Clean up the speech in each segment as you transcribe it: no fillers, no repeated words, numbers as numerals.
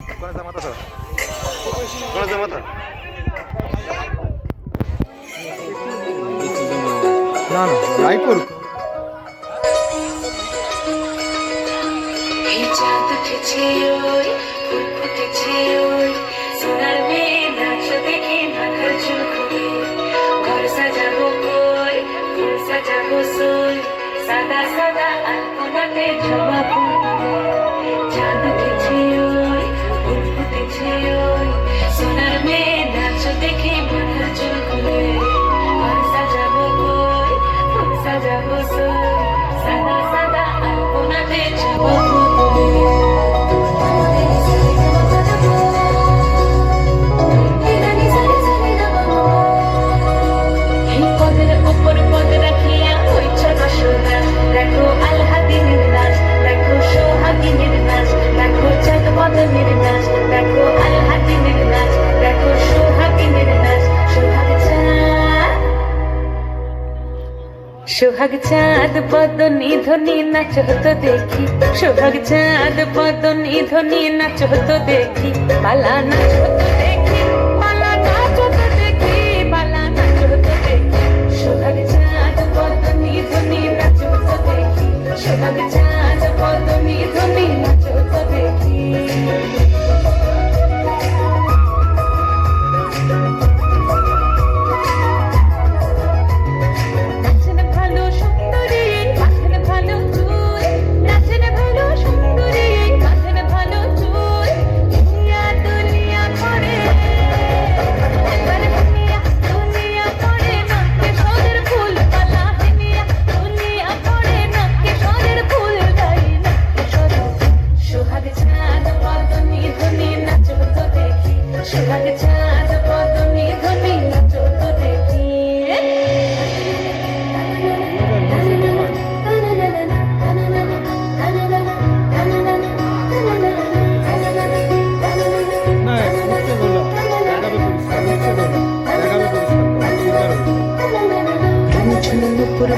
कोणाचा मत असं कोणाचं मत ना ना रायपुर চাঁদ উঠেছে ওই ফুল ফুটেছে ওই সোনার মেয়ে নাচ দেখে মাথার চুল খুলে ঘর সাজাবো কই ফুল সাজাবো সই সাদা সাদা আলপনাতে জবা ফুল তুলে চাঁদ উঠেছে ওই ফুল ফুটেছে ওই সোনার মেয়ে নাচ দেখে মাথার চুল খুলে ঘর সাজাবো কই ফুল সাজাবো সই সাদা সাদা আলপনাতে জবা ফুল সোহাগ চাঁদ বদনি ধ্বনি নাচ হতো দেখি সোহাগ চাঁদ বদনি ধ্বনি নাচ হতো দেখি বালা নাচ হতো দেখি বালা নাচ হতো দেখি বালা নাচ হতো দেখি সোহাগ চাঁদ বদনি ধ্বনি নাচ হতো দেখি সোহাগ চাঁদ বদনি ধ্বনি নাচ হতো দেখি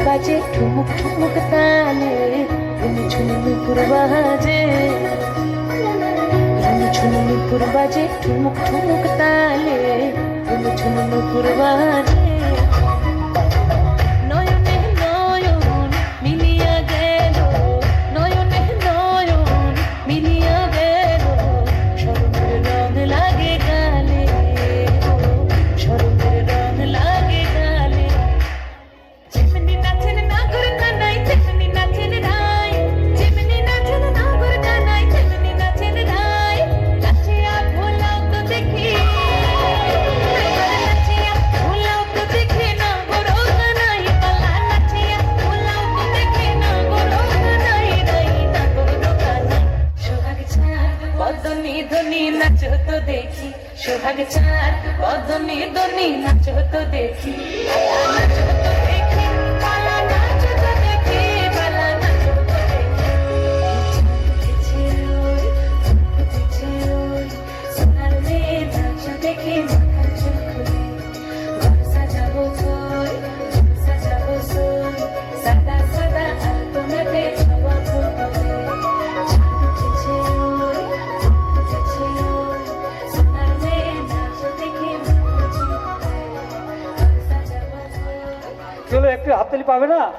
বাজে ঠুমুক ঠুমুক তালে ঝুনুপুর বাজে ঝুনুপুর বাজে ঠুমুক ঠুমুক তালে ঝুনুপুর বাজে নয়নে নয়ন মিলিয়া গেল নয়নে নয়ন মিলিয়া গেল শরমের রং লাগে গালে শরমের রং লাগে গালে চিমনি নাচেন নাগর কানাই চিমনি নাচেন রাই চিমনি নাচেন নাগর কানাই চিমনি নাচেন রাই নাচিয়া ভোলাও তো দেখি নাচিয়া ভোলাও তো দেখি নাগর কানাই পালা নাচিয়া ভোলাও তো দেখি নাগর কানাই রাই নাগর কানাই সোহাগ চাঁদ বদনি ধ্বনি নাচ তো দেখি সোহাগ চাঁদ বদনি ধ্বনি নাচ তো দেখি নাচ তো দেখি চলো একটু হাততালি পাবে না?